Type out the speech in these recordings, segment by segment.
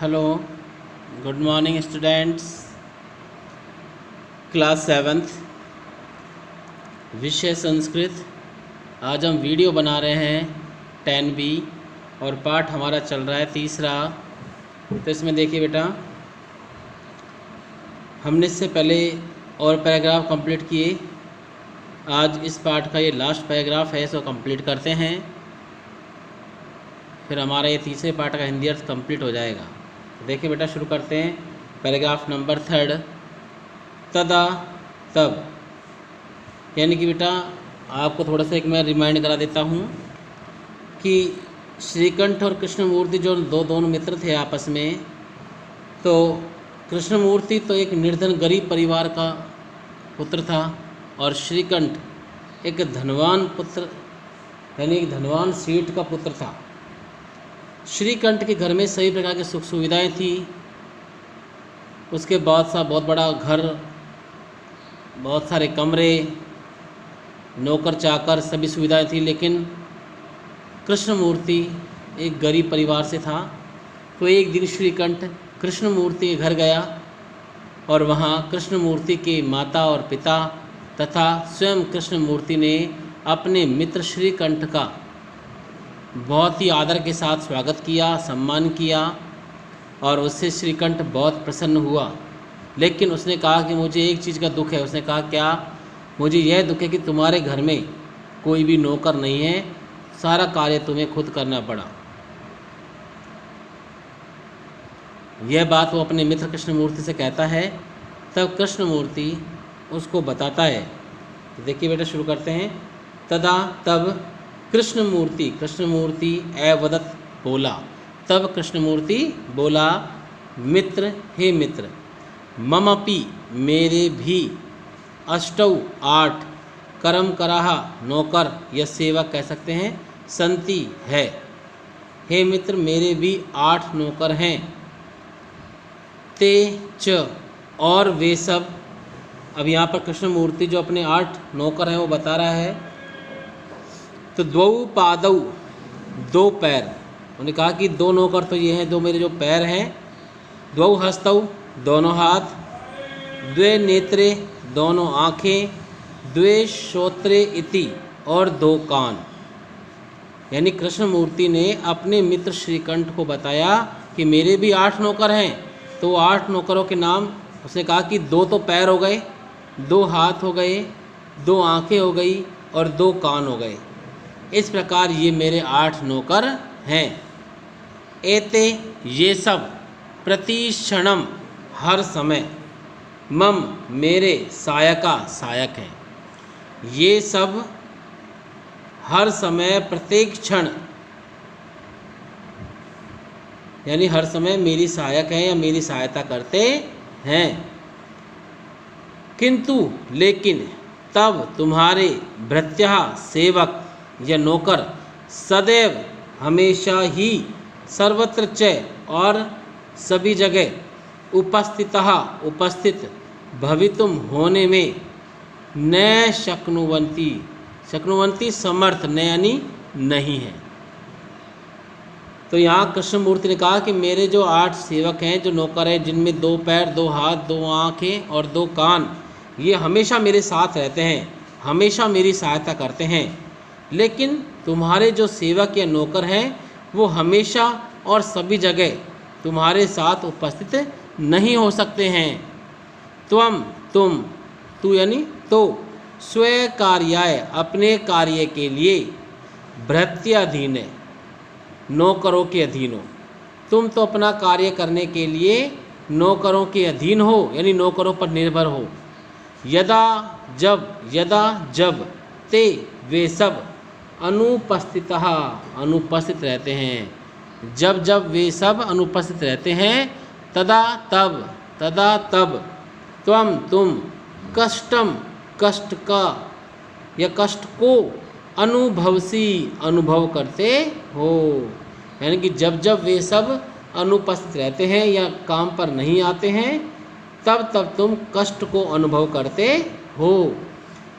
Hello, good morning students. Class 7th, विषय संस्कृत। आज हम वीडियो बना रहे हैं 10B और पाठ हमारा चल रहा है तीसरा। तो इसमें देखिए बेटा, हमने इससे पहले और पैराग्राफ कंप्लीट किए। आज इस पाठ का ये लास्ट पैराग्राफ है, इसको कंप्लीट करते हैं, फिर हमारा ये तीसरे पाठ का हिंदी अर्थ कंप्लीट हो जाएगा। तो देखिए बेटा, शुरू करते हैं। पैराग्राफ नंबर 3, तदा तब। यानी कि बेटा आपको थोड़ा सा एक मैं रिमाइंड करा देता हूँ कि श्रीकंठ और कृष्णमूर्ति जो दोनों मित्र थे आपस में, तो कृष्णमूर्ति तो एक निर्धन गरीब परिवार का पुत्र था और श्रीकंठ एक धनवान पुत्र यानी एक धनवान सेठ का पुत्र था। श्रीकंठ के घर में सभी प्रकार की सुख सुविधाएं थी। उसके बाद सा बहुत बड़ा घर, बहुत सारे कमरे, नौकर चाकर, सभी सुविधाएं थी। लेकिन कृष्णमूर्ति एक गरीब परिवार से था। तो एक दिन श्रीकंठ कृष्णमूर्ति के घर गया और वहाँ कृष्णमूर्ति के माता और पिता तथा स्वयं कृष्णमूर्ति ने अपने मित्र श्रीकंठ का बहुत ही आदर के साथ स्वागत किया, सम्मान किया और उससे श्रीकंठ बहुत प्रसन्न हुआ। लेकिन उसने कहा कि मुझे एक चीज़ का दुख है। उसने कहा, क्या? मुझे यह दुख है कि तुम्हारे घर में कोई भी नौकर नहीं है, सारा कार्य तुम्हें खुद करना पड़ा। यह बात वो अपने मित्र कृष्णमूर्ति से कहता है। तब कृष्णमूर्ति उसको बताता है। तो देखिए बेटा, शुरू करते हैं। तदा तब कृष्णमूर्ति अवदत् बोला। तब कृष्णमूर्ति बोला, मित्र, हे मित्र, ममपि मेरे भी 8 कर्म कराह नौकर या सेवक कह सकते हैं, संति है। हे मित्र, मेरे भी 8 नौकर हैं। ते च, और वे सब। अब यहाँ पर कृष्णमूर्ति जो अपने 8 नौकर हैं वो बता रहा है। तो द्वौ पादौ, 2 पैर। उन्होंने कहा कि 2 नौकर तो ये हैं, 2 मेरे जो पैर हैं। द्वौ हस्तौ, दोनों हाथ। द्वे नेत्रे, दोनों आँखें। द्वे श्रोत्रे इति, और 2 कान। यानी कृष्णमूर्ति ने अपने मित्र श्रीकंठ को बताया कि मेरे भी 8 नौकर हैं। तो 8 नौकरों के नाम उसने कहा कि 2 तो पैर हो गए, 2 हाथ हो गए, 2 आँखें हो गई और 2 कान हो गए। इस प्रकार ये मेरे 8 नौकर हैं। एते, ये सब, प्रतिक्षणम, हर समय, मम, मेरे, सायका, सहायक हैं। ये सब हर समय, प्रत्येक क्षण, यानी हर समय मेरी सहायक हैं या मेरी सहायता करते हैं। किंतु, लेकिन, तब तुम्हारे भृत्यः, सेवक या नौकर, सदैव, हमेशा ही, सर्वत्र च, और सभी जगह, उपस्थित, भवितुम, होने में, न शक्नुवंती, समर्थ, न यानी नहीं है। तो यहाँ कृष्णमूर्ति ने कहा कि मेरे जो 8 सेवक हैं, जो नौकर हैं, जिनमें 2 पैर, 2 हाथ, 2 आँखें और 2 कान, ये हमेशा मेरे साथ रहते हैं, हमेशा मेरी सहायता करते हैं। लेकिन तुम्हारे जो सेवक या नौकर हैं, वो हमेशा और सभी जगह तुम्हारे साथ उपस्थित नहीं हो सकते हैं। तुम, तू यानी तो, स्वयं कार्याय, अपने कार्य के लिए, भृत्याधीन, नौकरों के अधीन हो। तुम तो अपना कार्य करने के लिए नौकरों के अधीन हो, यानी नौकरों पर निर्भर हो। यदा जब, ते, वे सब, अनुपस्थित रहते हैं। जब वे सब अनुपस्थित रहते हैं। तदा तब, तुम, कष्ट का या कष्ट को, अनुभव करते हो। यानी कि जब वे सब अनुपस्थित रहते हैं या काम पर नहीं आते हैं, तब तुम कष्ट को अनुभव करते हो।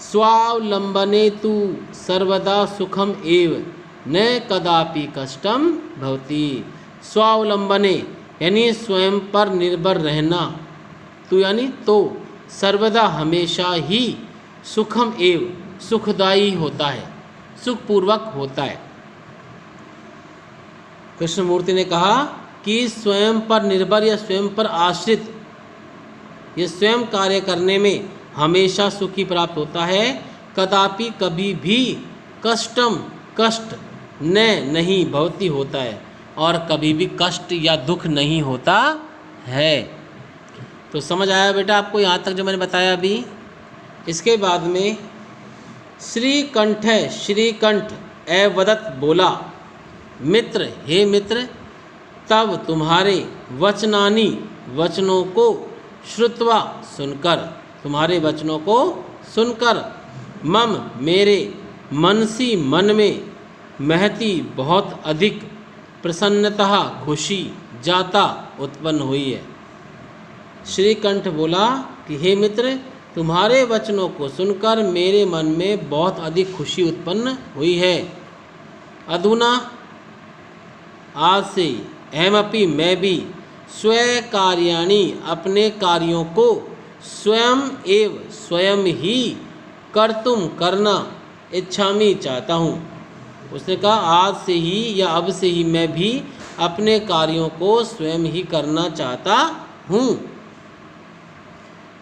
स्वावलंबने तु सर्वदा सुखम एव, न कदापि कष्टम भवति। स्वावलंबने, यानी स्वयं पर निर्भर रहना, तो यानी तो सर्वदा हमेशा ही सुखम एवं सुखदायी होता है, सुखपूर्वक होता है। कृष्णमूर्ति ने कहा कि स्वयं पर निर्भर या स्वयं पर आश्रित, ये स्वयं कार्य करने में हमेशा सुख ही प्राप्त होता है। कदापि कभी भी कष्ट नहीं भवती होता है, और कभी भी कष्ट या दुख नहीं होता है। तो समझ आया बेटा आपको यहाँ तक जो मैंने बताया अभी। इसके बाद में श्रीकंठ है, श्रीकंठ एवदत बोला, मित्र हे मित्र, तब तुम्हारे वचनानी वचनों को श्रुत्वा सुनकर, तुम्हारे वचनों को सुनकर, मम मेरे मनसी मन में महती बहुत अधिक प्रसन्नता खुशी जाता उत्पन्न हुई है। श्रीकंठ बोला कि हे मित्र, तुम्हारे वचनों को सुनकर मेरे मन में बहुत अधिक खुशी उत्पन्न हुई है। अधुना आज से अहमपि मैं भी स्वयं कार्याणि अपने कार्यों को स्वयं ही कर्तुम करना इच्छामि चाहता हूँ। उसने कहा आज से ही या अब से ही मैं भी अपने कार्यों को स्वयं ही करना चाहता हूँ।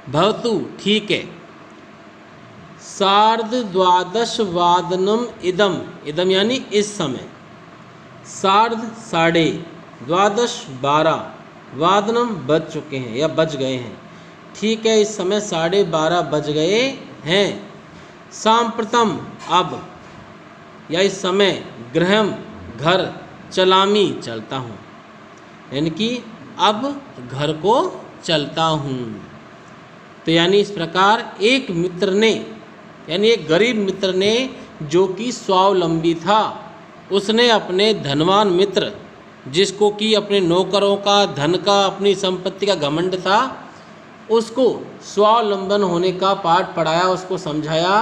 भवतु ठीक है, सार्ध द्वादश वादनम इदम यानी इस समय, सार्ध साढ़े, द्वादश 12, वादनम बज चुके हैं या बज गए हैं। ठीक है, इस समय 12:30 बज गए हैं। सांप्रतम अब या इस समय, गृहम घर, चलामी चलता हूँ, यानी कि अब घर को चलता हूँ। तो यानी इस प्रकार एक मित्र ने, यानी एक गरीब मित्र ने जो कि स्वावलंबी था, उसने अपने धनवान मित्र, जिसको कि अपने नौकरों का, धन का, अपनी संपत्ति का घमंड था, उसको स्वावलंबन होने का पाठ पढ़ाया, उसको समझाया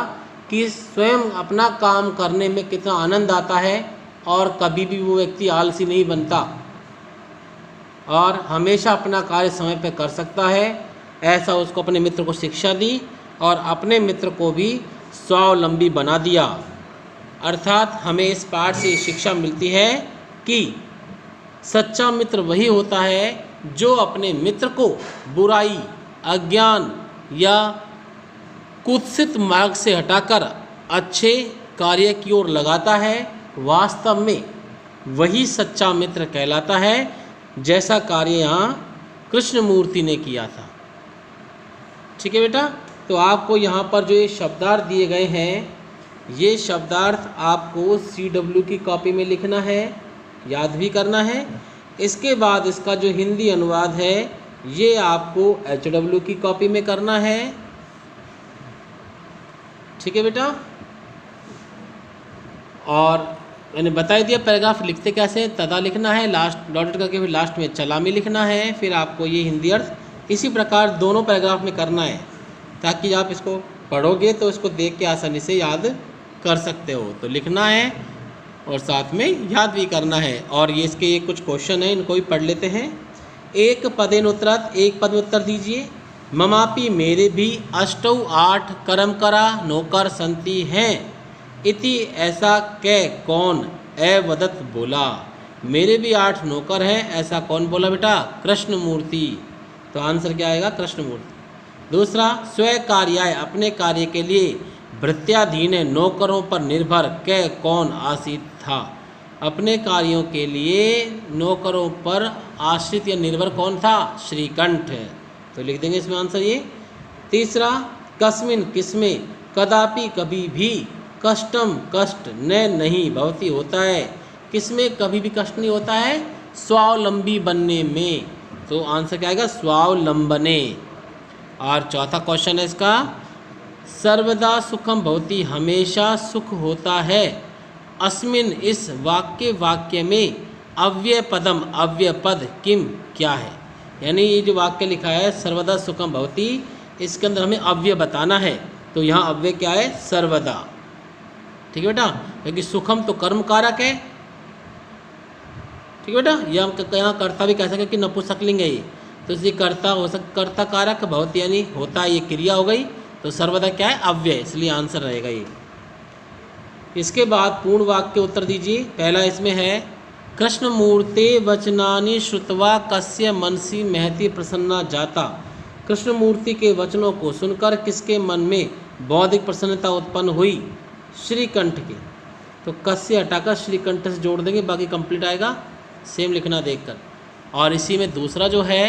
कि स्वयं अपना काम करने में कितना आनंद आता है और कभी भी वो व्यक्ति आलसी नहीं बनता और हमेशा अपना कार्य समय पर कर सकता है। ऐसा उसको अपने मित्र को शिक्षा दी और अपने मित्र को भी स्वावलंबी बना दिया। अर्थात हमें इस पाठ से शिक्षा मिलती है कि सच्चा मित्र वही होता है जो अपने मित्र को बुराई, अज्ञान या कुत्सित मार्ग से हटाकर अच्छे कार्य की ओर लगाता है। वास्तव में वही सच्चा मित्र कहलाता है, जैसा कार्य यहाँ कृष्णमूर्ति ने किया था। ठीक है बेटा, तो आपको यहाँ पर जो ये शब्दार्थ दिए गए हैं, ये शब्दार्थ आपको CW की कॉपी में लिखना है, याद भी करना है। इसके बाद इसका जो हिंदी अनुवाद है ये आपको HW की कॉपी में करना है। ठीक है बेटा, और मैंने बता दिया पैराग्राफ लिखते कैसे हैं। तदा लिखना है, लास्ट डॉटेड करके फिर लास्ट में चलामी लिखना है, फिर आपको ये हिंदी अर्थ इसी प्रकार दोनों पैराग्राफ में करना है, ताकि आप इसको पढ़ोगे तो इसको देख के आसानी से याद कर सकते हो। तो लिखना है और साथ में याद भी करना है। और ये इसके ये कुछ क्वेश्चन हैं, इनको भी पढ़ लेते हैं। एक पदेन उत्तरात, एक पद में उत्तर दीजिए। ममापि मेरे भी 8 कर्म करा नौकर संति हैं, इति ऐसा कै कौन एवदत बोला। मेरे भी 8 नौकर हैं, ऐसा कौन बोला बेटा? कृष्णमूर्ति। तो आंसर क्या आएगा? कृष्णमूर्ति। दूसरा, स्व कार्याय अपने कार्य के लिए भृत्याधीन नौकरों पर निर्भर कै कौन आश्रित था। अपने कार्यों के लिए नौकरों पर आश्रित या निर्भर कौन था? श्रीकंठ। तो लिख देंगे इसमें आंसर ये। तीसरा, कस्मिन किसमें, कदापि कभी भी, कष्टम कष्ट न नहीं भवती होता है। किसमें कभी भी कष्ट नहीं होता है? स्वावलंबी बनने में। तो आंसर क्या आएगा? स्वावलंबने। और चौथा क्वेश्चन है इसका, सर्वदा सुखम भवती, हमेशा सुख होता है। अस्मिन इस वाक्य में अव्यय पदम, अव्यय पद किम क्या है? यानी ये जो वाक्य लिखा है सर्वदा सुखम भवती, इसके अंदर हमें अव्यय बताना है। तो यहाँ अव्यय क्या है? सर्वदा। ठीक है बेटा, क्योंकि सुखम तो कर्म कारक है, ठीक है बेटा। ये हम यहाँ कर्ता भी कह सकते कि नपुंसकलिंग है ये, तो इसलिए कर्ता हो कर्ता कारक बहुत यानी होता है, ये क्रिया हो गई, तो सर्वदा क्या है अव्यय, इसलिए आंसर रहेगा ये। इसके बाद पूर्ण वाक्य के उत्तर दीजिए। पहला इसमें है कृष्णमूर्ते वचनानि श्रुत्वा कस्य मनसि महति प्रसन्ना जाता। कृष्णमूर्ति के वचनों को सुनकर किसके मन में बौद्धिक प्रसन्नता उत्पन्न हुई? श्रीकंठ के। तो कस्य हटाकर श्रीकंठ से जोड़ देंगे, बाकी कंप्लीट आएगा, सेम लिखना देखकर। और इसी में दूसरा जो है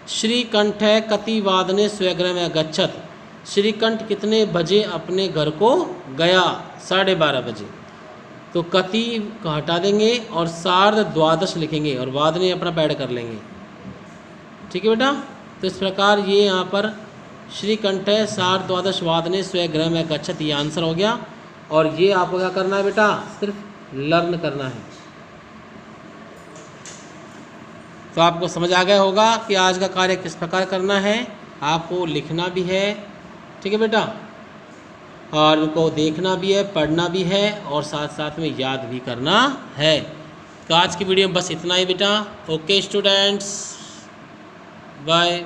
श्रीकंठ कतिवादने स्वगृह में गच्छत। श्रीकंठ कितने बजे अपने घर को गया? 12:30 बजे। तो कति को हटा देंगे और सार्ध द्वादश लिखेंगे और वादने अपना पैड कर लेंगे। ठीक है बेटा। तो इस प्रकार ये यहाँ पर श्रीकंठ सार्ध द्वादश वादने स्वगृह में गच्छत, ये आंसर हो गया। और ये आपको क्या करना है बेटा? सिर्फ लर्न करना है। तो आपको समझ आ गया होगा कि आज का कार्य किस प्रकार करना है। आपको लिखना भी है, ठीक है बेटा, और उनको देखना भी है, पढ़ना भी है, और साथ साथ में याद भी करना है। तो आज की वीडियो में बस इतना ही बेटा। Okay students, bye.